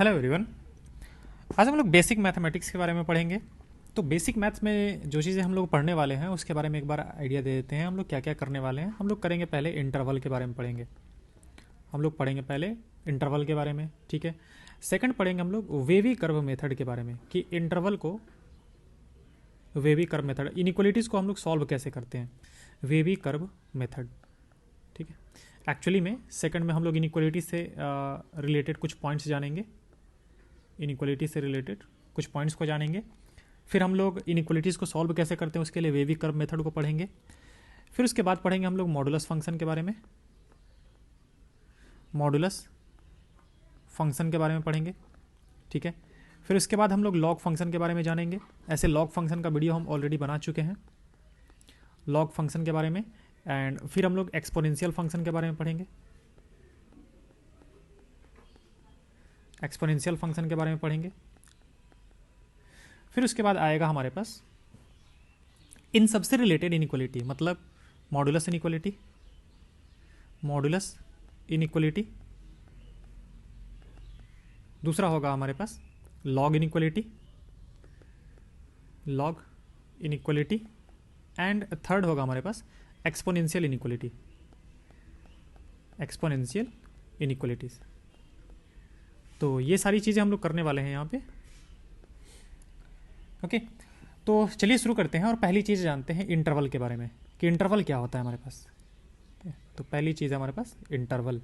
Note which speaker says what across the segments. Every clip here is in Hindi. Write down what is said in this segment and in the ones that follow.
Speaker 1: Hello everyone. आज हम लोग बेसिक मैथमेटिक्स के बारे में पढ़ेंगे। तो बेसिक मैथ्स में जो चीज़ें हम लोग पढ़ने वाले हैं उसके बारे में एक बार आइडिया दे देते हैं। हम लोग क्या क्या करने वाले हैं। हम लोग करेंगे पहले इंटरवल के बारे में पढ़ेंगे। हम लोग पढ़ेंगे पहले इंटरवल के बारे में, ठीक है। सेकंड पढ़ेंगे हम लोग वेवी कर्व मेथड के बारे में कि इंटरवल को वेवी कर्व मेथड, इनइक्वलिटीज़ को हम लोग सॉल्व कैसे करते हैं, वेवी कर्व मेथड, ठीक है। एक्चुअली में सेकंड में हम लोग इनइक्वलिटी से रिलेटेड कुछ पॉइंट्स जानेंगे, इनइक्वलिटी से रिलेटेड कुछ पॉइंट्स को जानेंगे। फिर हम लोग इनइक्वलिटीज़ को सॉल्व कैसे करते हैं उसके लिए वेवी कर्व मेथड को पढ़ेंगे। फिर उसके बाद पढ़ेंगे हम लोग मॉडुलस फंक्शन के बारे में, मॉडुलस फंक्शन के बारे में पढ़ेंगे, ठीक है। फिर उसके बाद हम लोग लॉग फंक्शन के बारे में जानेंगे। ऐसे लॉग फंक्शन का वीडियो हम ऑलरेडी बना चुके हैं लॉग फंक्शन के बारे में। एंड फिर हम लोग एक्सपोनेंशियल फंक्शन के बारे में पढ़ेंगे, एक्सपोनेंशियल फंक्शन के बारे में पढ़ेंगे। फिर उसके बाद आएगा हमारे पास इन सबसे रिलेटेड इनइक्वलिटी, मतलब मॉडुलस इनइक्वलिटी, मॉडुलस इनइक्वलिटी। दूसरा होगा हमारे पास log inequality, log inequality. And third होगा हमारे पास एक्सपोनेंशियल इनइक्वलिटी, एक्सपोनेंशियल इनइक्वलिटीज। तो ये सारी चीज़ें हम लोग करने वाले हैं यहाँ पे, ओके। तो चलिए शुरू करते हैं और पहली चीज़ जानते हैं इंटरवल के बारे में कि इंटरवल क्या होता है हमारे पास। तो पहली चीज़ है हमारे पास इंटरवल।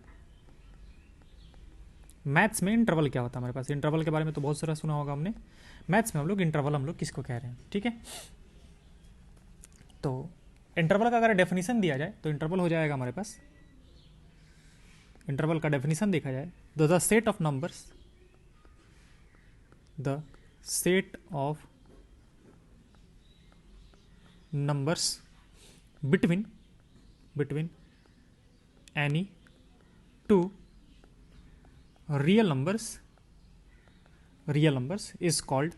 Speaker 1: मैथ्स में इंटरवल क्या होता है हमारे पास, इंटरवल के बारे में तो बहुत सारा सुना होगा हमने। मैथ्स में हम लोग इंटरवल हम लोग किसको कह रहे हैं, ठीक है। तो इंटरवल का अगर डेफिनेशन दिया जाए तो इंटरवल हो जाएगा हमारे पास, इंटरवल का डेफिनेशन देखा जाए तो the set of numbers, the set of numbers between any two real numbers is called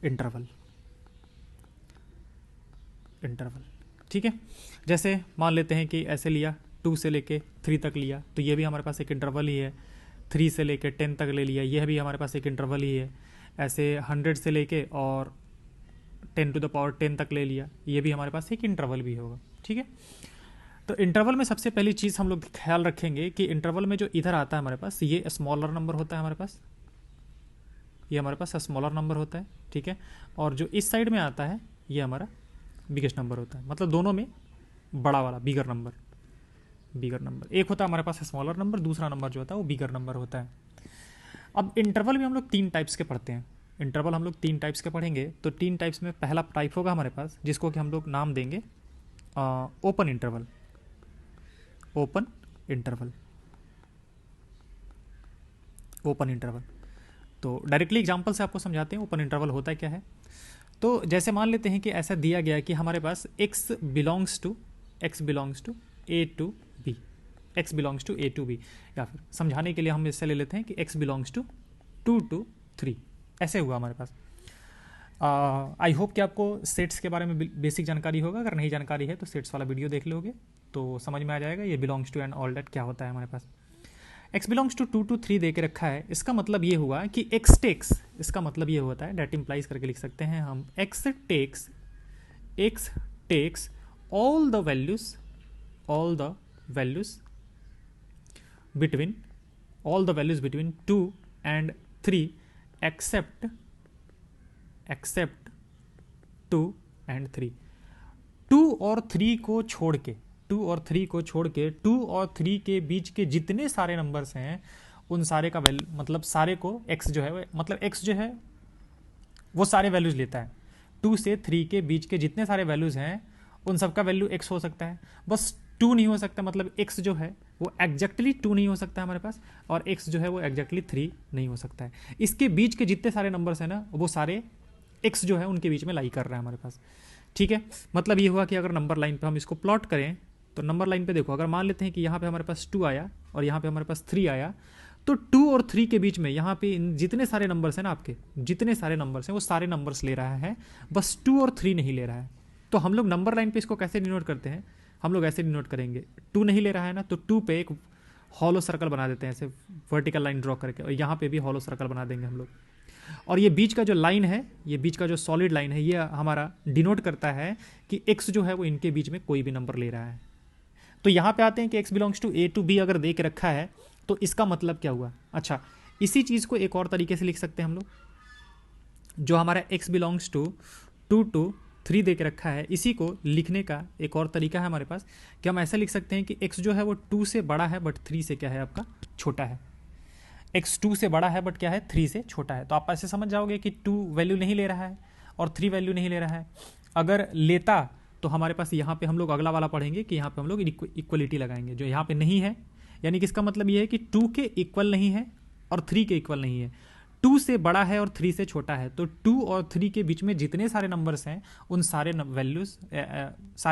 Speaker 1: interval, ठीक है। जैसे मान लेते हैं कि ऐसे लिया 2 से लेके 3 तक लिया तो ये भी हमारे पास एक इंटरवल ही है। 3 से लेके 10 तक ले लिया, यह भी हमारे पास एक इंटरवल ही है। ऐसे 100 से लेके और 10 to the power 10 तक ले लिया, ये भी हमारे पास एक इंटरवल भी होगा, ठीक है। तो इंटरवल में सबसे पहली चीज़ हम लोग ख्याल रखेंगे कि इंटरवल में जो इधर आता है हमारे पास, ये स्मॉलर नंबर होता है हमारे पास, ये हमारे पास स्मॉलर नंबर होता है, ठीक है। और जो इस साइड में आता है ये हमारा बिगेस्ट नंबर होता है, मतलब दोनों में बड़ा वाला बिगर नंबर, एक होता है हमारे पास स्मॉलर नंबर, दूसरा नंबर जो होता है वो बिगर नंबर होता है। अब इंटरवल में हम लोग 3 टाइप्स के पढ़ते हैं। इंटरवल हम लोग 3 टाइप्स के पढ़ेंगे। तो 3 टाइप्स में पहला टाइप होगा हमारे पास जिसको कि हम लोग नाम देंगे open interval, open interval, open interval. तो डायरेक्टली एग्जांपल से आपको समझाते हैं ओपन इंटरवल होता है क्या है। तो जैसे मान लेते हैं कि ऐसा दिया गया कि हमारे पास x belongs to a to b, x belongs to a to b, या फिर समझाने के लिए हम इससे ले लेते हैं कि x बिलोंग्स टू 2 to 3, ऐसे हुआ हमारे पास। आई होप कि आपको सेट्स के बारे में बेसिक जानकारी होगा। अगर नहीं जानकारी है तो सेट्स वाला वीडियो देख लोगे तो समझ में आ जाएगा ये belongs to and all that क्या होता है हमारे पास। x बिलोंग्स टू 2 to 3 दे के रखा है, इसका मतलब ये हुआ कि x टेक्स, इसका मतलब ये होता है, डेट इम्प्लाइज करके लिख सकते हैं हम, x takes all the values between 2 and 3 except 2 and 3। 2 और 3 को छोड़ के 2 और 3 के बीच के जितने सारे नंबर्स हैं उन सारे का वैल्यू, मतलब सारे को x जो है, मतलब x जो है वो सारे वैल्यूज लेता है। 2 से 3 के बीच के जितने सारे वैल्यूज हैं उन सबका वैल्यू x हो सकता है, बस 2 नहीं हो सकता, मतलब x जो है वो एग्जैक्टली 2 नहीं हो सकता है हमारे पास, और x जो है वो एग्जैक्टली 3 नहीं हो सकता है। इसके बीच के जितने सारे नंबर्स हैं ना वो सारे x जो है उनके बीच में लाई कर रहा है हमारे पास, ठीक है। मतलब ये हुआ कि अगर नंबर लाइन पे हम इसको प्लॉट करें तो नंबर लाइन पे देखो, अगर मान लेते हैं कि यहाँ पे हमारे पास 2 आया और यहाँ पे हमारे पास 3 आया, तो 2 और 3 के बीच में यहाँ पे जितने सारे नंबर्स हैं ना, आपके जितने सारे नंबर्स हैं वो सारे नंबर्स ले रहा है, बस 2 और 3 नहीं ले रहा है। तो हम लोग नंबर लाइन पे इसको कैसे डिनोट करते हैं, हम लोग ऐसे डिनोट करेंगे, 2 नहीं ले रहा है ना तो 2 पे एक हॉलो सर्कल बना देते हैं, ऐसे वर्टिकल लाइन ड्रॉ करके, और यहाँ पे भी हॉलो सर्कल बना देंगे हम लोग। और ये बीच का जो लाइन है, ये बीच का जो सॉलिड लाइन है, ये हमारा डिनोट करता है कि x जो है वो इनके बीच में कोई भी नंबर ले रहा है। तो यहाँ पे आते हैं कि x belongs to a to b अगर दे के रखा है तो इसका मतलब क्या हुआ। अच्छा, इसी चीज़ को एक और तरीके से लिख सकते हैं हम लोग, जो हमारा x बिलोंग्स टू 2 to 3 दे के रखा है, इसी को लिखने का एक और तरीका है हमारे पास कि हम ऐसा लिख सकते हैं कि x जो है वो 2 से बड़ा है बट 3 से क्या है आपका छोटा है। x 2 से बड़ा है बट क्या है 3 से छोटा है। तो आप ऐसे समझ जाओगे कि 2 वैल्यू नहीं ले रहा है और 3 वैल्यू नहीं ले रहा है। अगर लेता तो हमारे पास यहाँ पे हम लोग अगला वाला पढ़ेंगे कि यहाँ पे हम लोग इक्वलिटी लगाएंगे, जो यहाँ पे नहीं है, यानी कि इसका मतलब ये है कि 2 के इक्वल नहीं है और 3 के इक्वल नहीं है। 2 से बड़ा है और 3 से छोटा है, तो 2 और 3 के बीच में जितने सारे नंबर्स हैं उन सारे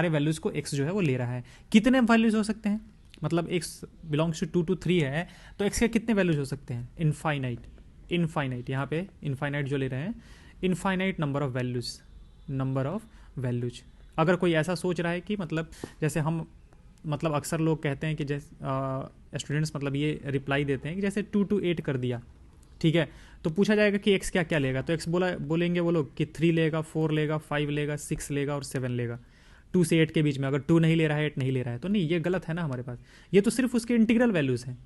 Speaker 1: वैल्यूज़ को x जो है वो ले रहा है। कितने वैल्यूज़ हो सकते हैं, मतलब x बिलोंग्स टू 2 to 3 है तो x के कितने वैल्यूज हो सकते हैं, इनफाइनाइट। यहाँ पे इनफाइनाइट जो ले रहे हैं, इनफाइनाइट नंबर ऑफ वैल्यूज। अगर कोई ऐसा सोच रहा है कि मतलब जैसे हम मतलब अक्सर लोग कहते हैं कि जैसे स्टूडेंट्स मतलब ये रिप्लाई देते हैं कि जैसे 2 to 8 कर दिया, ठीक है, तो पूछा जाएगा कि x क्या क्या लेगा, तो x बोलेंगे वो लोग कि 3 लेगा, 4 लेगा, 5 लेगा, 6 लेगा और 7 लेगा। 2 से 8 के बीच में अगर 2 नहीं ले रहा है, 8 नहीं ले रहा है, तो नहीं, ये गलत है ना हमारे पास। ये तो सिर्फ उसके इंटीग्रल वैल्यूज़ हैं,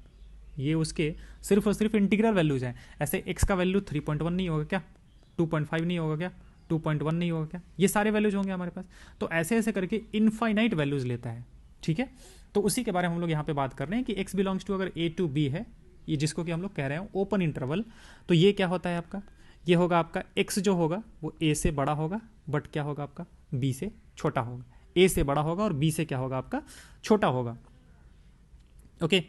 Speaker 1: ये उसके सिर्फ और सिर्फ इंटीग्रल वैल्यूज़ हैं। ऐसे x का वैल्यू 3.1 नहीं होगा क्या, 2.5 नहीं होगा क्या, 2.1 नहीं होगा क्या, ये सारे वैल्यूज होंगे हमारे पास। तो ऐसे ऐसे करके इनफाइनाइट वैल्यूज़ लेता है, ठीक है। तो उसी के बारे में हम लोग यहाँ पे बात कर रहे हैं कि x बिलोंग्स टू अगर a to b है, ये जिसको कि हम लोग कह रहे हैं ओपन इंटरवल, तो ये क्या होता है आपका, ये होगा आपका x जो होगा वो a से बड़ा होगा बट क्या होगा आपका b से छोटा होगा। a से बड़ा होगा और b से क्या होगा आपका छोटा होगा। ओके,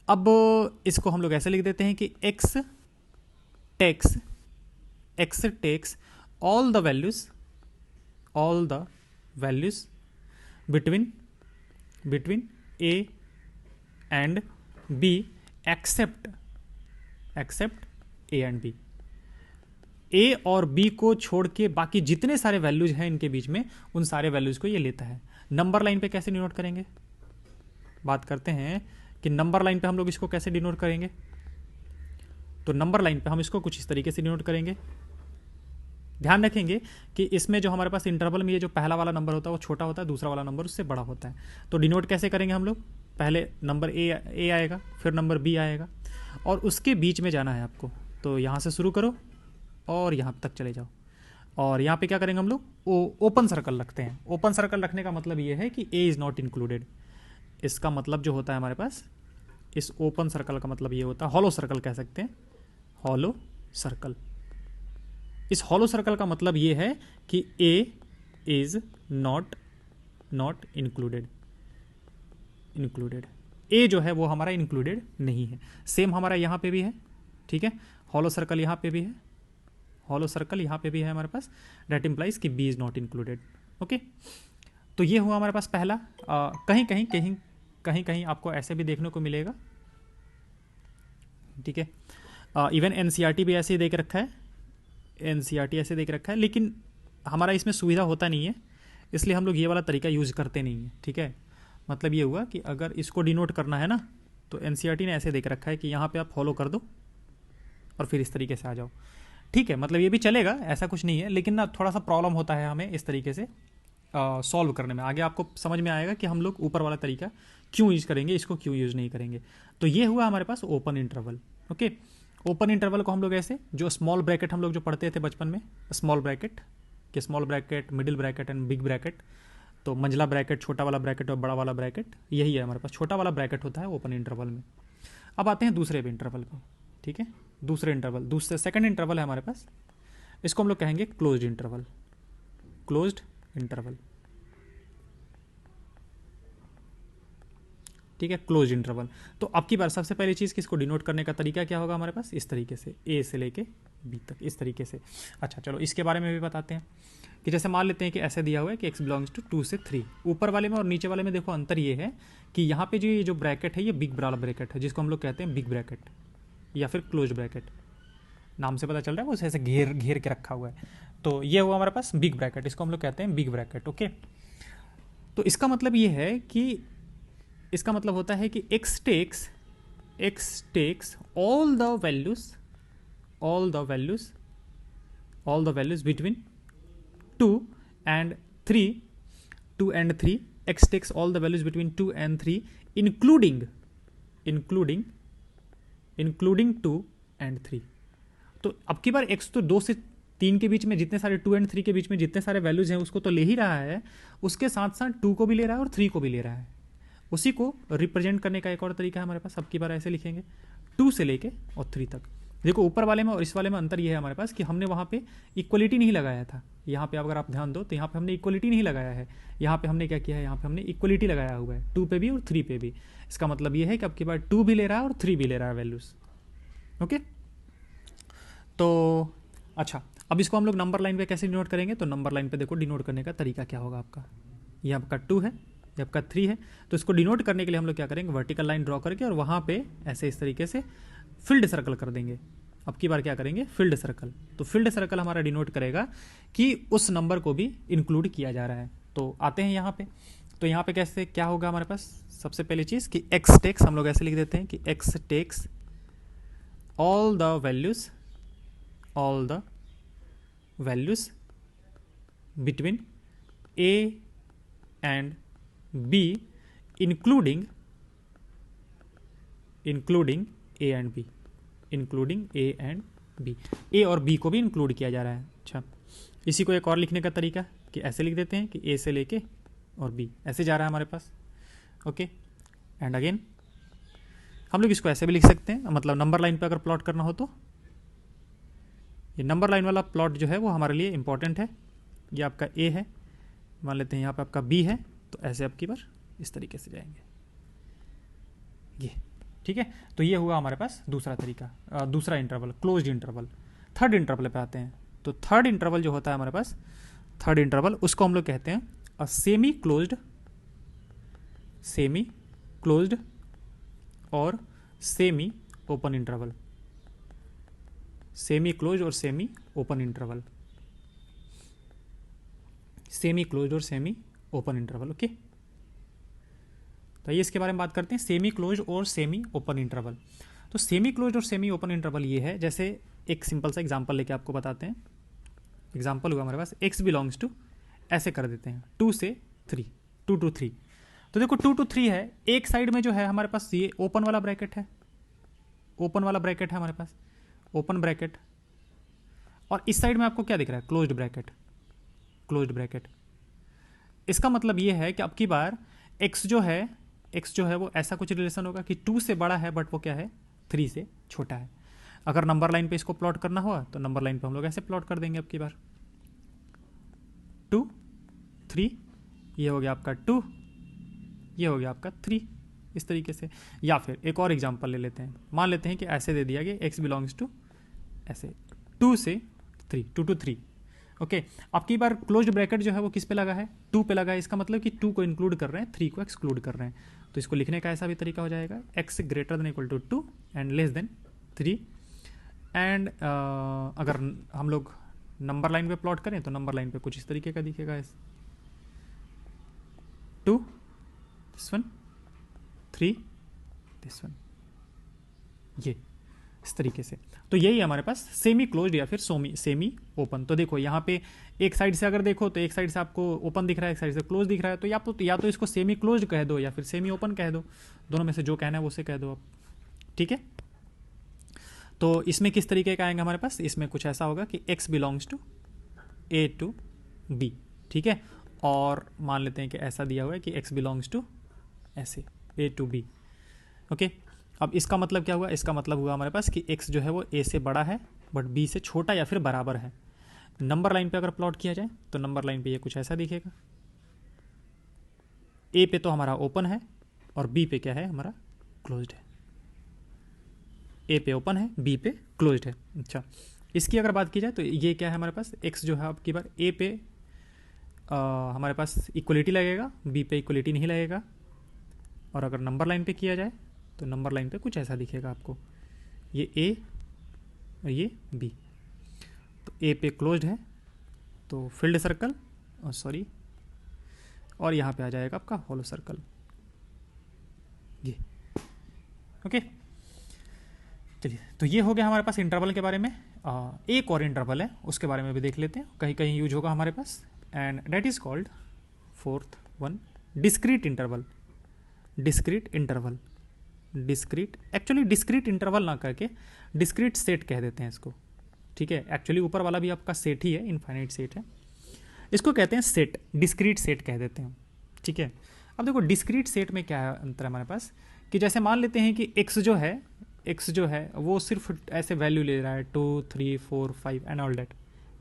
Speaker 1: अब इसको हम लोग ऐसे लिख देते हैं कि x takes all the values between a and b except a and b। a और b को छोड़ के बाकी जितने सारे वैल्यूज हैं इनके बीच में, उन सारे वैल्यूज को ये लेता है। नंबर लाइन पे कैसे डिनोट करेंगे, बात करते हैं कि नंबर लाइन पे हम लोग इसको कैसे डिनोट करेंगे। तो नंबर लाइन पे हम इसको कुछ इस तरीके से डिनोट करेंगे। ध्यान रखेंगे कि इसमें जो हमारे पास इंटरवल में ये जो पहला वाला नंबर होता है वो छोटा होता है, दूसरा वाला नंबर उससे बड़ा होता है। तो डिनोट कैसे करेंगे हम लोग, पहले नंबर ए आएगा, फिर नंबर बी आएगा और उसके बीच में जाना है आपको। तो यहाँ से शुरू करो और यहाँ तक चले जाओ, और यहाँ पे क्या करेंगे हम लोग, ओपन सर्कल रखते हैं। ओपन सर्कल रखने का मतलब ये है कि ए इज़ नॉट इंक्लूडेड। इसका मतलब जो होता है हमारे पास, इस ओपन सर्कल का मतलब ये होता है, हॉलो सर्कल कह सकते हैं, हॉलो सर्कल। इस हॉलो सर्कल का मतलब ये है कि ए इज नॉट इंक्लूडेड। ए जो है वो हमारा इंक्लूडेड नहीं है। सेम हमारा यहाँ पे भी है, ठीक है, हॉलो सर्कल यहाँ पे भी है, हॉलो सर्कल यहाँ पे भी है हमारे पास। दैट इम्प्लाइज कि b is not included. Okay, तो ये हुआ हमारे पास पहला। कहीं आपको ऐसे भी देखने को मिलेगा, ठीक है, इवन एनसीईआरटी भी ऐसे ही देख रखा है, एनसीईआरटी ऐसे देख रखा है, लेकिन हमारा इसमें सुविधा होता नहीं है, इसलिए हम लोग ये वाला तरीका यूज़ करते नहीं है, ठीक है। मतलब ये हुआ कि अगर इसको डिनोट करना है ना, तो एनसीईआरटी ने ऐसे देख रखा है कि यहाँ पे आप फॉलो कर दो और फिर इस तरीके से आ जाओ, ठीक है। मतलब ये भी चलेगा, ऐसा कुछ नहीं है, लेकिन ना थोड़ा सा प्रॉब्लम होता है हमें इस तरीके से सॉल्व करने में। आगे आपको समझ में आएगा कि हम लोग ऊपर वाला तरीका क्यों यूज़ करेंगे, इसको क्यों यूज़ नहीं करेंगे। तो ये हुआ हमारे पास open interval. Okay, open interval को हम लोग ऐसे, जो स्मॉल ब्रैकेट हम लोग जो पढ़ते थे बचपन में, small bracket, middle bracket and big bracket. तो मंझला ब्रैकेट, छोटा वाला ब्रैकेट और बड़ा वाला ब्रैकेट, यही है हमारे पास। छोटा वाला ब्रैकेट होता है ओपन इंटरवल में। अब आते हैं दूसरे इंटरवल को, ठीक है। दूसरे सेकंड इंटरवल है हमारे पास, इसको हम लोग कहेंगे क्लोज्ड इंटरवल। ठीक है, क्लोज इंटरवल। तो अब की बार सबसे पहली चीज़ कि इसको डिनोट करने का तरीका क्या होगा हमारे पास, इस तरीके से, ए से लेके बी तक, इस तरीके से। अच्छा चलो इसके बारे में भी बताते हैं कि जैसे मान लेते हैं कि ऐसे दिया हुआ है कि x बिलोंग्स टू 2 से 3। ऊपर वाले में और नीचे वाले में देखो अंतर ये है कि यहाँ पे जो ब्रैकेट है ये बिग वाला ब्रैकेट है, जिसको हम लोग कहते हैं बिग ब्रैकेट या फिर क्लोज ब्रैकेट। नाम से पता चल रहा है वो ऐसे घेर के रखा हुआ है। तो ये हुआ हमारे पास बिग ब्रैकेट, इसको हम लोग कहते हैं बिग ब्रैकेट। ओके, तो इसका मतलब ये है कि इसका मतलब होता है कि x takes x takes all the values between 2 and 3, 2 and 3, x takes all the values between 2 and 3 including 2 and 3। तो अब की बार x तो 2 से 3 के बीच में जितने सारे 2 and 3 के बीच में जितने सारे वैल्यूज हैं उसको तो ले ही रहा है, उसके साथ साथ 2 को भी ले रहा है और 3 को भी ले रहा है। उसी को रिप्रेजेंट करने का एक और तरीका है हमारे पास, अब की बार ऐसे लिखेंगे 2 से लेके और 3 तक। देखो ऊपर वाले में और इस वाले में अंतर ये है हमारे पास कि हमने वहाँ पे इक्वलिटी नहीं लगाया था। यहाँ पे अगर आप ध्यान दो तो यहाँ पे हमने इक्वलिटी नहीं लगाया है, यहाँ पे हमने क्या किया है, यहाँ पे हमने इक्वलिटी लगाया हुआ है 2 पे भी और 3 पे भी। इसका मतलब ये है कि अब की बार 2 भी ले रहा है और 3 भी ले रहा है वैल्यूज। ओके, तो अच्छा, अब इसको हम लोग नंबर लाइन पे कैसे डिनोट करेंगे? तो नंबर लाइन पे देखो डिनोट करने का तरीका क्या होगा आपका। ये आपका 2 है, ये आपका 3 है, तो इसको डिनोट करने के लिए हम लोग क्या करेंगे, वर्टिकल लाइन ड्रॉ करके और वहाँ पे ऐसे इस तरीके से फील्ड सर्कल कर देंगे। अब की बार क्या करेंगे, फील्ड सर्कल। तो फील्ड सर्कल हमारा डिनोट करेगा कि उस नंबर को भी इंक्लूड किया जा रहा है। तो आते हैं यहाँ पे, तो यहाँ पे कैसे क्या होगा हमारे पास, सबसे पहली चीज़ कि x टेक्स, हम लोग ऐसे लिख देते हैं कि x takes all the values between a and b including a and b, a और b को भी इंक्लूड किया जा रहा है। अच्छा, इसी को एक और लिखने का तरीका कि ऐसे लिख देते हैं कि a से लेके और b ऐसे जा रहा है हमारे पास। ओके, एंड अगेन हम लोग इसको ऐसे भी लिख सकते हैं, मतलब नंबर लाइन पे अगर प्लॉट करना हो तो ये नंबर लाइन वाला प्लॉट जो है वो हमारे लिए इंपॉर्टेंट है। ये आपका ए है, मान लेते हैं यहाँ पे आपका बी है, तो ऐसे आपकी बार इस तरीके से जाएंगे ये, ठीक है। तो ये हुआ हमारे पास दूसरा तरीका, दूसरा interval, closed interval. Third interval पे आते हैं, तो थर्ड इंटरवल जो होता है हमारे पास, थर्ड इंटरवल उसको हम लोग कहते हैं अ सेमी क्लोज्ड और semi open interval. Semi close और semi open interval, semi close और सेमी ओपन इंटरवल। ओके, तो ये इसके बारे में बात करते हैं, सेमी क्लोज और सेमी ओपन इंटरवल। तो सेमी क्लोज और सेमी ओपन इंटरवल ये है, जैसे एक सिंपल सा एग्जांपल लेके आपको बताते हैं। एग्जांपल हुआ हमारे पास x बिलोंग्स टू, ऐसे कर देते हैं 2 से 3, 2 to 3। तो देखो 2 to 3 है, एक साइड में जो है हमारे पास ये ओपन वाला ब्रैकेट है, ओपन वाला ब्रैकेट है हमारे पास, ओपन ब्रैकेट, और इस साइड में आपको क्या दिख रहा है, क्लोज्ड ब्रैकेट, क्लोज्ड ब्रैकेट। इसका मतलब ये है कि अब की बार x जो है वो ऐसा कुछ रिलेशन होगा कि 2 से बड़ा है बट वो क्या है, 3 से छोटा है। अगर नंबर लाइन पे इसको प्लॉट करना हुआ तो नंबर लाइन पे हम लोग ऐसे प्लॉट कर देंगे। अब की बार 2 3, ये हो गया आपका 2, ये हो गया आपका 3, इस तरीके से। या फिर एक और एग्जांपल ले लेते हैं, मान लेते हैं कि ऐसे दे दिया गया x बिलोंग्स टू ऐसे 2 से 3, 2 to 3। ओके, अब की बार क्लोज्ड ब्रैकेट जो है वो किस पे लगा है, 2 पे लगा है। इसका मतलब कि 2 को इंक्लूड कर रहे हैं, 3 को एक्सक्लूड कर रहे हैं। तो इसको लिखने का ऐसा भी तरीका हो जाएगा, x greater than equal to 2 and less than 3। And अगर हम लोग नंबर लाइन पे प्लॉट करें तो नंबर लाइन पे कुछ इस तरीके का दिखेगा, 2 दिस वन, 3 दिस वन, ये इस तरीके से। तो यही हमारे पास सेमी क्लोज्ड या फिर सेमी ओपन। तो देखो यहाँ पे एक साइड से अगर देखो तो एक साइड से आपको ओपन दिख रहा है, एक साइड से क्लोज दिख रहा है, तो या तो इसको सेमी क्लोज्ड कह दो या फिर सेमी ओपन कह दो, दोनों में से जो कहना है वो उसे कह दो आप, ठीक है। तो इसमें किस तरीके का आएगा हमारे पास, इसमें कुछ ऐसा होगा कि x belongs to a to b, ठीक है। और मान लेते हैं कि ऐसा दिया हुआ है कि x बिलोंग्स टू ऐसे a टू b। ओके, अब इसका मतलब क्या हुआ, इसका मतलब हुआ हमारे पास कि x जो है वो a से बड़ा है बट b से छोटा या फिर बराबर है। नंबर लाइन पे अगर प्लॉट किया जाए तो नंबर लाइन पे ये कुछ ऐसा दिखेगा, a पे तो हमारा ओपन है और b पे क्या है, हमारा क्लोज्ड है। a पे ओपन है, b पे क्लोज्ड है। अच्छा, इसकी अगर बात की जाए तो ये क्या है हमारे पास, x जो है आपकी बार a पे हमारे पास इक्वलिटी लगेगा, b पे इक्वलिटी नहीं लगेगा। और अगर नंबर लाइन पे किया जाए तो नंबर लाइन पे कुछ ऐसा दिखेगा आपको, ये a और ये b। तो a पे क्लोज्ड है तो फील्ड सर्कल, सॉरी, और यहाँ पे आ जाएगा आपका होलो सर्कल, ये। ओके, चलिए, तो ये हो गया हमारे पास इंटरवल के बारे में। एक और इंटरवल है, उसके बारे में भी देख लेते हैं, कहीं कहीं यूज होगा हमारे पास, and that is called fourth one, discrete interval. Discrete interval, discrete, actually discrete interval ना करके डिस्क्रीट सेट कह देते हैं इसको, ठीक है। एक्चुअली ऊपर वाला भी आपका सेट ही है, इनफाइनाइट सेट है, इसको कहते हैं सेट, डिस्क्रीट सेट कह देते हैं, ठीक है। अब देखो डिस्क्रीट सेट में क्या अंतर है हमारे पास, कि जैसे मान लेते हैं कि x जो है वो सिर्फ ऐसे वैल्यू ले रहा है 2 3 4 5 एंड ऑल दैट,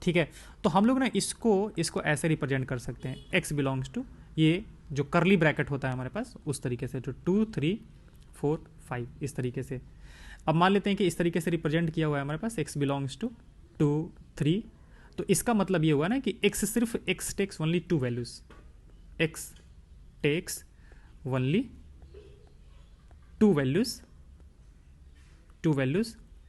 Speaker 1: ठीक है। तो हम लोग ना इसको ऐसे रिप्रेजेंट कर सकते हैं, x बिलोंग्स टू, ये जो करली ब्रैकेट होता है हमारे पास उस तरीके से, जो 2 3 4 5 इस तरीके से। अब मान लेते हैं कि इस तरीके से रिप्रेजेंट किया हुआ है हमारे पास, x बिलोंग्स टू 2 3, तो इसका मतलब ये हुआ ना कि x takes only 2 values, x takes only 2 values,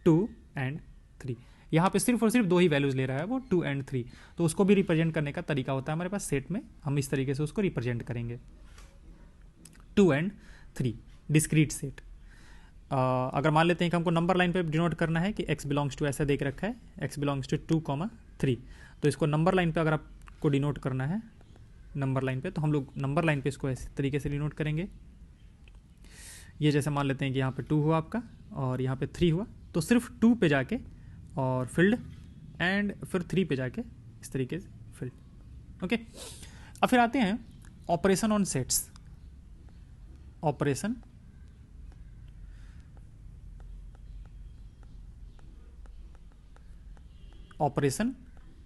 Speaker 1: 2 and 3। यहाँ पे सिर्फ और सिर्फ 2 ही वैल्यूज ले रहा है वो, 2 एंड 3। तो उसको भी रिप्रेजेंट करने का तरीका होता है हमारे पास सेट में, हम इस तरीके से उसको रिप्रेजेंट करेंगे, 2 एंड 3 डिस्क्रीट सेट। अगर मान लेते हैं कि हमको नंबर लाइन पे डिनोट करना है कि x बिलोंग्स टू ऐसा देख रखा है, x बिलोंग्स टू 2, 3, तो इसको नंबर लाइन पे अगर आपको डिनोट करना है नंबर लाइन पे, तो हम लोग नंबर लाइन पे इसको इस तरीके से डिनोट करेंगे। ये जैसे मान लेते हैं कि यहाँ पे 2 हुआ आपका और यहाँ पे 3 हुआ, तो सिर्फ 2 पे जाके और फील्ड एंड फिर 3 पे जाके इस तरीके से फील्ड, ओके। अब फिर आते हैं operation on sets, operation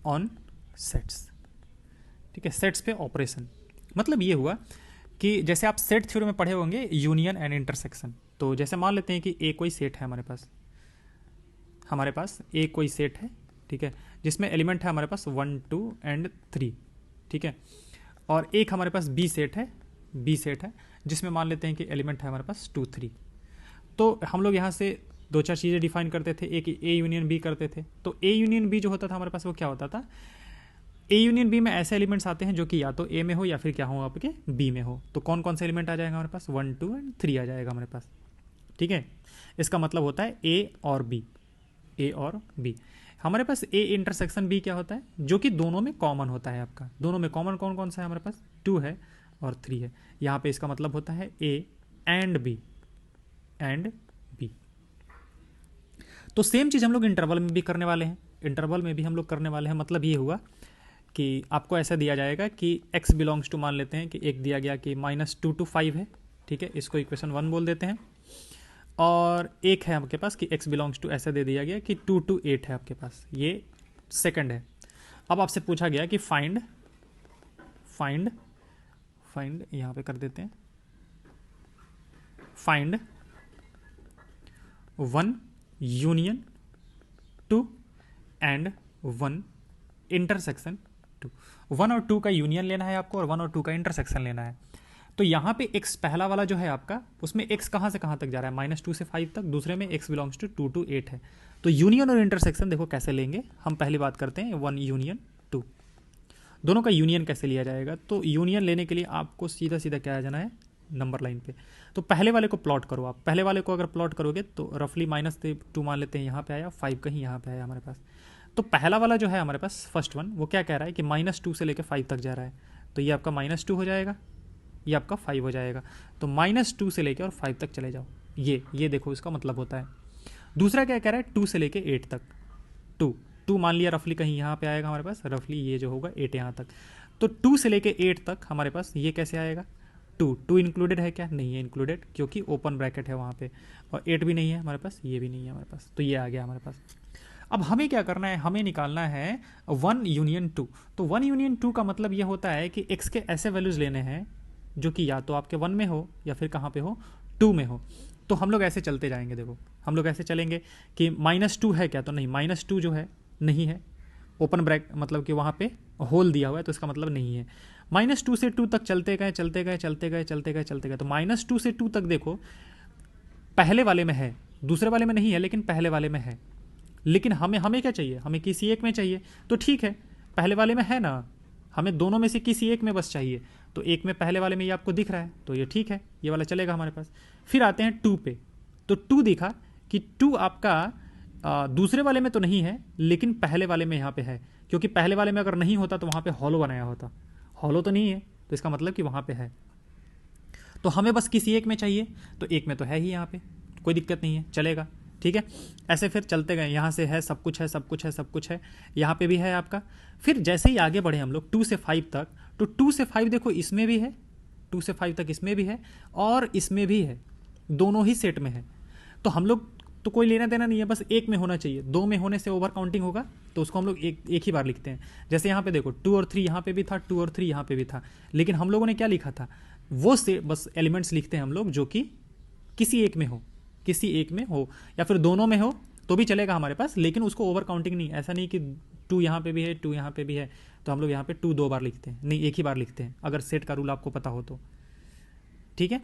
Speaker 1: on sets, ठीक है। सेट्स पे ऑपरेशन मतलब ये हुआ कि जैसे आप सेट थ्योरी में पढ़े होंगे यूनियन एंड इंटरसेक्शन, तो जैसे मान लेते हैं कि ए कोई सेट है हमारे पास ए कोई सेट है, ठीक है, जिसमें एलिमेंट है हमारे पास 1 2 एंड 3, ठीक है। और एक हमारे पास बी सेट है जिसमें मान लेते हैं कि एलिमेंट है हमारे पास 2 3। तो हम लोग यहाँ से 2-4 चीज़ें डिफाइन करते थे, एक ए यूनियन बी करते थे। तो ए यूनियन बी जो होता था हमारे पास वो क्या होता था, ए यूनियन बी में ऐसे एलिमेंट्स आते हैं जो कि या तो ए में हो या फिर क्या हो आपके बी में हो। तो कौन कौन से एलिमेंट आ जाएगा हमारे पास, 1 2 एंड 3 आ जाएगा हमारे पास, ठीक है। इसका मतलब होता है ए और बी। हमारे पास ए इंटरसेक्शन बी क्या होता है, जो कि दोनों में कॉमन होता है आपका। दोनों में कॉमन कौन कौन सा है हमारे पास, 2 है और 3 है। यहाँ पे इसका मतलब होता है ए एंड बी। तो सेम चीज़ हम लोग इंटरवल में भी करने वाले हैं। मतलब ये हुआ कि आपको ऐसा दिया जाएगा कि x बिलोंग्स टू, मान लेते हैं कि एक दिया गया कि -2 to 5 है, ठीक है, इसको इक्वेशन 1 बोल देते हैं। और एक है आपके पास कि x बिलोंग्स टू ऐसा दे दिया गया कि 2 to 8 है आपके पास, ये सेकंड है। अब आपसे पूछा गया कि फाइंड यहाँ पे कर देते हैं, फाइंड 1 यूनियन 2 एंड 1 इंटरसेक्शन 2। 1 और 2 का यूनियन लेना है आपको और 1 और 2 का इंटरसेक्शन लेना है। तो यहाँ पे x पहला वाला जो है आपका, उसमें x कहाँ से कहाँ तक जा रहा है, -2 से 5 तक। दूसरे में x बिलोंग्स टू 2 to 8 है। तो यूनियन और इंटरसेक्शन देखो कैसे लेंगे। हम पहली बात करते हैं 1 यूनियन 2, दोनों का यूनियन कैसे लिया जाएगा। तो यूनियन लेने के लिए आपको सीधा सीधा क्या आ जाना है, नंबर लाइन पे। तो पहले वाले को प्लॉट करो आप। पहले वाले को अगर प्लॉट करोगे तो रफली -2 मान लेते हैं, यहाँ पे आया 5 कहीं यहाँ पे आया हमारे पास। तो पहला वाला जो है हमारे पास फर्स्ट वन, वो क्या कह रहा है कि -2 से लेकर 5 तक जा रहा है। तो ये आपका -2 हो जाएगा, ये आपका 5 हो जाएगा। तो -2 से लेकर और 5 तक चले जाओ, ये देखो इसका मतलब होता है। दूसरा क्या कह रहा है, 2 से लेकर 8 तक। 2 मान लिया रफली कहीं यहाँ पे आएगा हमारे पास, रफली ये जो होगा 8 यहाँ तक। तो 2 से लेकर 8 तक हमारे पास ये कैसे आएगा, 2 इंक्लूडेड है क्या, नहीं है इंक्लूडेड, क्योंकि ओपन ब्रैकेट है वहाँ पे। और 8 भी नहीं है हमारे पास, ये भी नहीं है हमारे पास। तो ये आ गया हमारे पास। अब हमें क्या करना है, हमें निकालना है 1 यूनियन 2। तो 1 यूनियन 2 का मतलब ये होता है कि x के ऐसे वैल्यूज लेने हैं जो कि या तो आपके 1 में हो या फिर कहाँ पे हो, 2 में हो। तो हम लोग ऐसे चलते जाएंगे। देखो हम लोग ऐसे चलेंगे कि -2 है क्या, तो नहीं, -2 जो है नहीं है, ओपन ब्रैक मतलब कि वहाँ पे होल दिया हुआ है, तो इसका मतलब नहीं है। -2 से 2 तक चलते गए। तो -2 से 2 तक देखो, पहले वाले में है, दूसरे वाले में नहीं है, लेकिन पहले वाले में है। लेकिन हमें क्या चाहिए, हमें किसी एक में चाहिए। तो ठीक है, पहले वाले में है ना, हमें दोनों में से किसी एक में बस चाहिए। तो एक में पहले वाले में ये आपको दिख रहा है, तो ये ठीक है, ये वाला चलेगा हमारे पास। फिर आते हैं 2 पे। तो 2 दिखा कि 2 आपका दूसरे वाले में तो नहीं है, लेकिन पहले वाले में यहाँ पे है, क्योंकि पहले वाले में अगर नहीं होता तो वहाँ पे हॉलो बनाया होता, हॉलो तो नहीं है, तो इसका मतलब कि वहाँ पे है। तो हमें बस किसी एक में चाहिए, तो एक में तो है ही यहाँ पे, कोई दिक्कत नहीं है, चलेगा, ठीक है। ऐसे फिर चलते गए, यहाँ से है, सब कुछ है, सब कुछ है, सब कुछ है, यहाँ पे भी है आपका। फिर जैसे ही आगे बढ़े हम लोग 2 से 5 तक, तो 2 से 5 देखो इसमें भी है, 2 से 5 तक इसमें भी है और इसमें भी है, दोनों ही सेट में है। तो हम लोग तो कोई लेना देना नहीं है, बस एक में होना चाहिए, 2 में होने से ओवर काउंटिंग होगा, तो उसको हम लोग एक ही बार लिखते हैं। जैसे यहाँ पे देखो 2 और 3 यहाँ पे भी था, 2 और 3 यहाँ पे भी था, लेकिन हम लोगों ने क्या लिखा था, वो से बस एलिमेंट्स लिखते हैं हम लोग जो कि किसी एक में हो, किसी एक में हो, या फिर दोनों में हो तो भी चलेगा हमारे पास, लेकिन उसको ओवर काउंटिंग नहीं, ऐसा नहीं कि 2 यहाँ पे भी है, 2 यहाँ पे भी है, तो हम लोग यहाँ पे 2 2 बार लिखते हैं, नहीं एक ही बार लिखते हैं, अगर सेट का रूल आपको पता हो तो, ठीक है।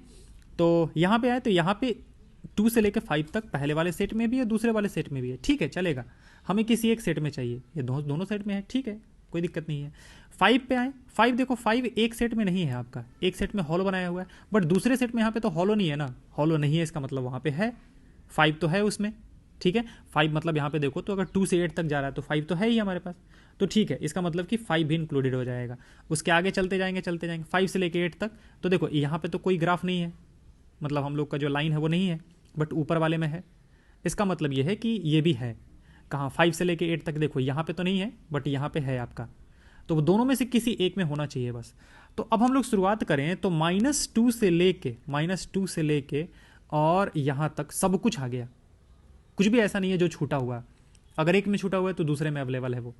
Speaker 1: तो यहाँ पे आए तो यहाँ पे 2 से लेकर 5 तक पहले वाले सेट में भी है, दूसरे वाले सेट में भी है, ठीक है, चलेगा। हमें किसी एक सेट में चाहिए, ये दोनों सेट में है, ठीक है, कोई दिक्कत नहीं है। 5 पे आए, 5 देखो 5 एक सेट में नहीं है आपका, एक सेट में हॉलो बनाया हुआ है, बट दूसरे सेट में यहाँ पे तो हॉलो नहीं है ना, हॉलो नहीं है, इसका मतलब वहाँ पे है, 5 तो है उसमें, ठीक है। 5 मतलब यहाँ पे देखो तो अगर 2 से 8 तक जा रहा है तो 5 तो है ही हमारे पास, तो ठीक है, इसका मतलब कि 5 भी इंक्लूडेड हो जाएगा। उसके आगे चलते जाएंगे 5 से लेके 8 तक, तो देखो यहाँ पे तो कोई ग्राफ नहीं है, मतलब हम लोग का जो लाइन है वो नहीं है, बट ऊपर वाले में है, इसका मतलब ये है कि ये भी है। कहाँ 5 से लेके 8 तक देखो, यहाँ पे तो नहीं है बट यहाँ पे है आपका, तो वो दोनों में से किसी एक में होना चाहिए बस। तो अब हम लोग शुरुआत करें तो -2 से लेके और यहाँ तक सब कुछ आ गया, कुछ भी ऐसा नहीं है जो छूटा हुआ, अगर एक में छूटा हुआ है तो दूसरे में अवेलेबल है वो,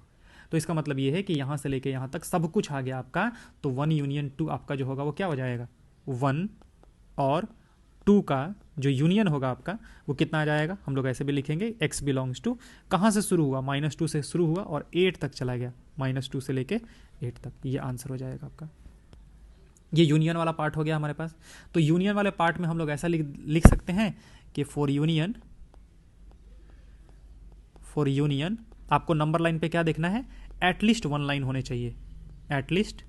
Speaker 1: तो इसका मतलब ये है कि यहाँ से लेके यहाँ तक सब कुछ आ गया आपका। तो 1 यूनियन 2 आपका जो होगा वो क्या हो जाएगा, 1 और 2 का जो यूनियन होगा आपका वो कितना आ जाएगा, हम लोग ऐसे भी लिखेंगे x बिलोंग्स टू, कहाँ से शुरू हुआ, -2 से शुरू हुआ और 8 तक चला गया, -2 से लेके 8 तक, ये आंसर हो जाएगा आपका। ये यूनियन वाला पार्ट हो गया हमारे पास। तो यूनियन वाले पार्ट में हम लोग ऐसा लिख सकते हैं कि फॉर यूनियन आपको नंबर लाइन पे क्या देखना है, एटलीस्ट 1 लाइन होने चाहिए, एटलीस्ट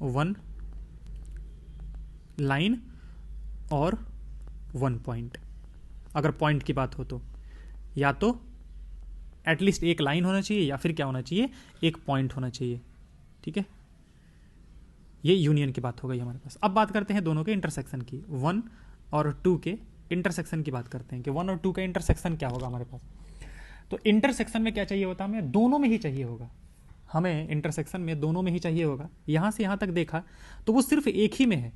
Speaker 1: 1 लाइन और 1 पॉइंट, अगर पॉइंट की बात हो तो या तो एटलीस्ट एक लाइन होना चाहिए या फिर क्या होना चाहिए, एक पॉइंट होना चाहिए, ठीक है। ये यूनियन की बात हो गई हमारे पास। अब बात करते हैं दोनों के इंटरसेक्शन की, 1 और 2 के इंटरसेक्शन की बात करते हैं कि 1 और 2 का इंटरसेक्शन क्या होगा हमारे पास। तो इंटरसेक्शन में क्या चाहिए होता है, हमें दोनों में ही चाहिए होगा, हमें इंटरसेक्शन में दोनों में ही चाहिए होगा। यहाँ से यहाँ तक देखा तो वो सिर्फ एक ही में है,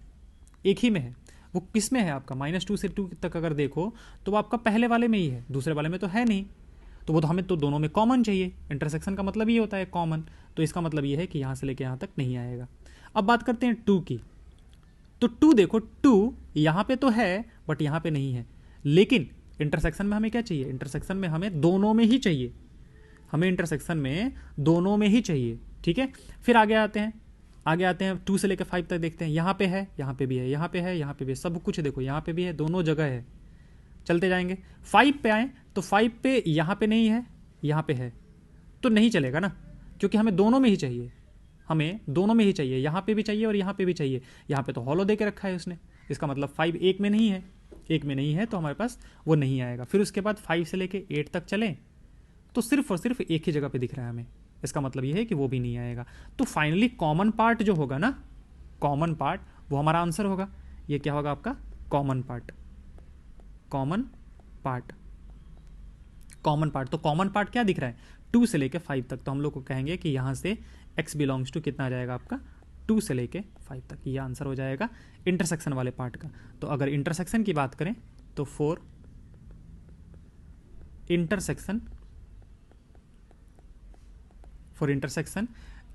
Speaker 1: एक ही में है, वो किस में है आपका, -2 से 2 तक अगर देखो तो वो आपका पहले वाले में ही है, दूसरे वाले में तो है नहीं, तो वो तो हमें तो दोनों में कॉमन चाहिए। इंटरसेक्शन का मतलब ये होता है कॉमन, तो इसका मतलब ये है कि यहाँ से लेके यहाँ तक नहीं आएगा। अब बात करते हैं 2 की, तो 2 देखो 2 यहाँ पे तो है बट यहाँ पे नहीं है, लेकिन इंटरसेक्शन में हमें क्या चाहिए, इंटरसेक्शन में हमें दोनों में ही चाहिए, हमें इंटरसेक्शन में दोनों में ही चाहिए, ठीक है। फिर आगे आते हैं 2 से लेकर 5 तक देखते हैं, यहाँ पे है, यहाँ पे भी है, यहाँ पे है, यहाँ पे भी है, सब कुछ देखो यहाँ पे भी है, दोनों जगह है। चलते जाएंगे 5 पे आए तो 5 पे यहाँ पे नहीं है, यहाँ पे है, तो नहीं चलेगा ना, क्योंकि हमें दोनों में ही चाहिए, हमें दोनों में ही चाहिए, यहाँ पे भी चाहिए और यहाँ पे भी चाहिए। यहाँ पे तो हॉलो दे के रखा है उसने, इसका मतलब 5 एक में नहीं है, एक में नहीं है तो हमारे पास वो नहीं आएगा। फिर उसके बाद 5 से लेके 8 तक चलें तो सिर्फ और सिर्फ एक ही जगह पे दिख रहा है हमें, इसका मतलब ये है कि वो भी नहीं आएगा। तो फाइनली कॉमन पार्ट जो होगा ना, कॉमन पार्ट वो हमारा आंसर होगा। ये क्या होगा आपका, common part, common part, common part. तो कॉमन पार्ट क्या दिख रहा है, 2 से लेके 5 तक, तो हम लोग को कहेंगे कि यहाँ से x बिलोंग्स टू कितना आ जाएगा आपका, 2 से लेके 5 तक, ये आंसर हो जाएगा इंटरसेक्शन वाले पार्ट का। तो अगर इंटरसेक्शन की बात करें तो फॉर इंटरसेक्शन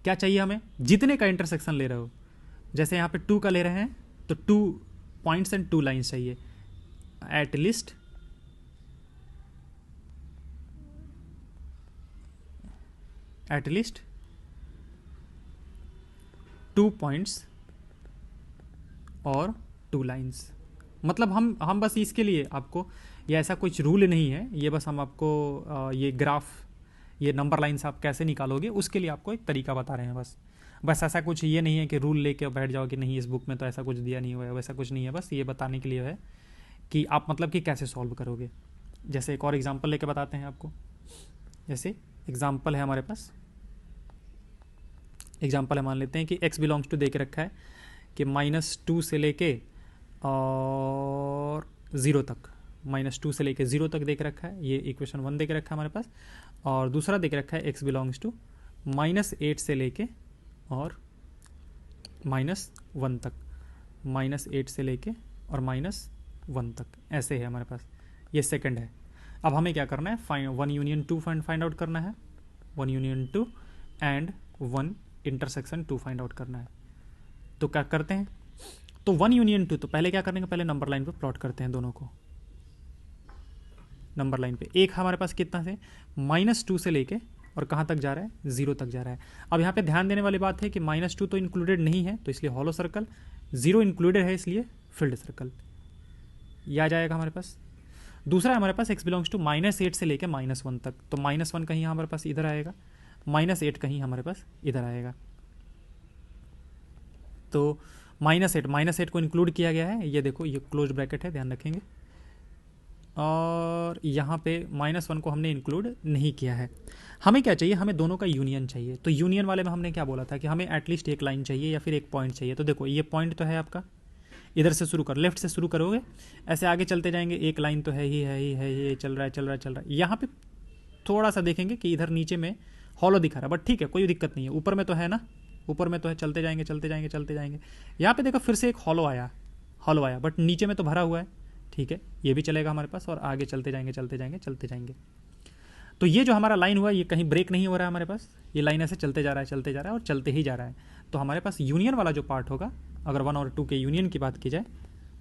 Speaker 1: क्या चाहिए हमें, जितने का इंटरसेक्शन ले रहे हो, जैसे यहाँ पे 2 का ले रहे हैं तो 2 पॉइंट्स एंड 2 लाइन्स चाहिए, एटलीस्ट एटलीस्ट 2 पॉइंट्स और 2 लाइन्स। मतलब हम बस इसके लिए आपको, ये ऐसा कुछ रूल नहीं है, ये बस हम आपको ये ग्राफ, ये नंबर लाइन्स आप कैसे निकालोगे उसके लिए आपको एक तरीका बता रहे हैं बस ऐसा कुछ ये नहीं है कि रूल लेके बैठ जाओ कि नहीं इस बुक में तो ऐसा कुछ दिया नहीं हुआ है, वैसा कुछ नहीं है, बस ये बताने के लिए है कि आप मतलब कि कैसे सॉल्व करोगे। जैसे एक और एग्जांपल लेके बताते हैं आपको। जैसे एग्जांपल है हमारे पास, एग्जांपल है, मान लेते हैं कि x बिलोंग्स टू दे के रखा है कि -2 से लेके और 0 तक, -2 से लेके 0 तक देख रखा है, ये इक्वेशन 1 देख रखा है हमारे पास। और दूसरा देख रखा है x बिलोंग्स टू -8 से लेके और -1 तक, -8 से लेके और -1 तक, ऐसे है हमारे पास। ये सेकंड है। अब हमें क्या करना है, 1 यूनियन 2 फाइंड आउट करना है, 1 union 2 and 1 intersection 2 find out करना है। तो क्या करते हैं, तो 1 यूनियन 2, तो पहले क्या करेंगे, पहले नंबर लाइन पे प्लॉट करते हैं दोनों को। नंबर लाइन पे एक हमारे पास कितना से -2 से लेके और कहाँ तक जा रहा है, 0 तक जा रहा है। अब यहाँ पे ध्यान देने वाली बात है कि -2 तो इंक्लूडेड नहीं है, तो इसलिए हॉलो सर्कल, 0 इंक्लूडेड है इसलिए फील्ड सर्कल, यह आ जाएगा हमारे पास। दूसरा हमारे पास x बिलोंग्स टू -8 से लेके -1 तक, तो -1 कहीं हमारे पास इधर आएगा, -8 कहीं हमारे पास इधर आएगा। तो -8 को इंक्लूड किया गया है, ये देखो ये क्लोज ब्रैकेट है, ध्यान रखेंगे। और यहाँ पे -1 को हमने इंक्लूड नहीं किया है। हमें क्या चाहिए, हमें दोनों का यूनियन चाहिए। तो यूनियन वाले में हमने क्या बोला था कि हमें एटलीस्ट एक लाइन चाहिए या फिर एक पॉइंट चाहिए। तो देखो ये पॉइंट तो है आपका, इधर से शुरू कर, लेफ्ट से शुरू करोगे, ऐसे आगे चलते जाएंगे, एक लाइन तो है ही है ही है, ये चल रहा है चल रहा है चल रहा है। यहाँ पे थोड़ा सा देखेंगे कि इधर नीचे में हॉलो दिखा रहा है, बट ठीक है कोई दिक्कत नहीं है, ऊपर में तो है ना, ऊपर में तो है, चलते जाएंगे चलते जाएंगे चलते जाएंगे। यहाँ पे देखो फिर से एक हॉलो आया, हॉलो आया, बट नीचे में तो भरा हुआ है, ठीक है ये भी चलेगा हमारे पास। और आगे चलते जाएंगे चलते जाएंगे चलते जाएंगे। तो ये जो हमारा लाइन हुआ ये कहीं ब्रेक नहीं हो रहा है हमारे पास, ये लाइन ऐसे चलते जा रहा है चलते जा रहा है और चलते ही जा रहा है। तो हमारे पास यूनियन वाला जो पार्ट होगा, अगर 1 और 2 के यूनियन की बात की जाए,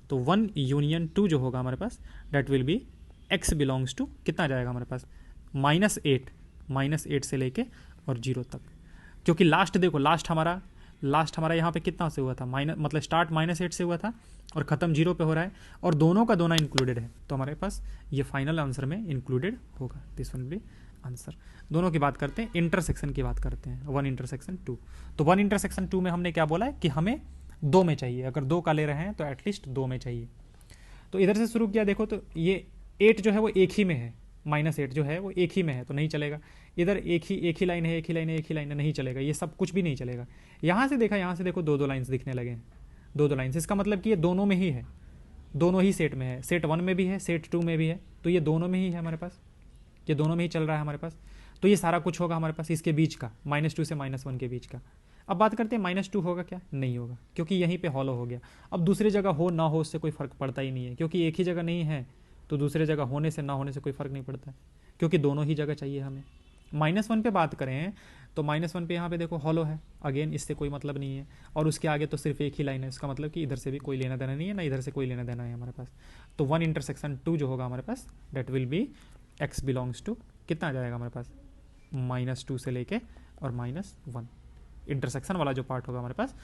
Speaker 1: तो 1 यूनियन 2 जो होगा हमारे पास, that will be x belongs to कितना आ जाएगा हमारे पास, -8 से लेके और 0 तक। क्योंकि लास्ट देखो, लास्ट हमारा यहाँ पे कितना से हुआ था, मतलब स्टार्ट -8 से हुआ था और ख़त्म 0 पे हो रहा है, और दोनों का दोनों इंक्लूडेड है, तो हमारे पास ये फाइनल आंसर में इंक्लूडेड होगा। This will be answer. दोनों की बात करते हैं, इंटरसेक्शन की बात करते हैं, 1 इंटरसेक्शन 2। तो 1 इंटरसेक्शन 2 में हमने क्या बोला है कि हमें 2 में चाहिए, अगर 2 का ले रहे हैं तो एटलीस्ट 2 में चाहिए। तो इधर से शुरू किया, देखो तो ये 8 जो है वो एक ही में है, -8 जो है वो एक ही में है, तो नहीं चलेगा। इधर एक ही लाइन है, एक ही लाइन है, एक ही लाइन है, नहीं चलेगा, ये सब कुछ भी नहीं चलेगा। यहाँ से देखा, यहाँ से देखो 2 लाइन्स दिखने लगे हैं, 2 लाइन्स, इसका मतलब कि ये दोनों में ही है, दोनों ही सेट में है, सेट 1 में भी है, सेट 2 में भी है, तो ये दोनों में ही है हमारे पास, ये दोनों में ही चल रहा है हमारे पास। तो ये सारा कुछ होगा हमारे पास इसके बीच का, -2 से -1 के बीच का। अब बात करते हैं -2 होगा क्या, नहीं होगा, क्योंकि यहीं पे हॉलो हो गया। अब दूसरी जगह हो ना हो उससे कोई फर्क पड़ता ही नहीं है, क्योंकि एक ही जगह नहीं है तो दूसरे जगह होने से ना होने से कोई फर्क नहीं पड़ता है, क्योंकि दोनों ही जगह चाहिए हमें। -1 पे बात करें तो -1 पे यहाँ पे देखो हॉलो है, अगेन इससे कोई मतलब नहीं है, और उसके आगे तो सिर्फ एक ही लाइन है, इसका मतलब कि इधर से भी कोई लेना देना नहीं है, ना इधर से कोई लेना देना है हमारे पास। तो 1 इंटरसेक्शन 2 जो होगा हमारे पास, that will be x belongs to कितना आ जाएगा हमारे पास, -2 से लेके और -1। इंटरसेक्शन वाला जो पार्ट होगा हमारे पास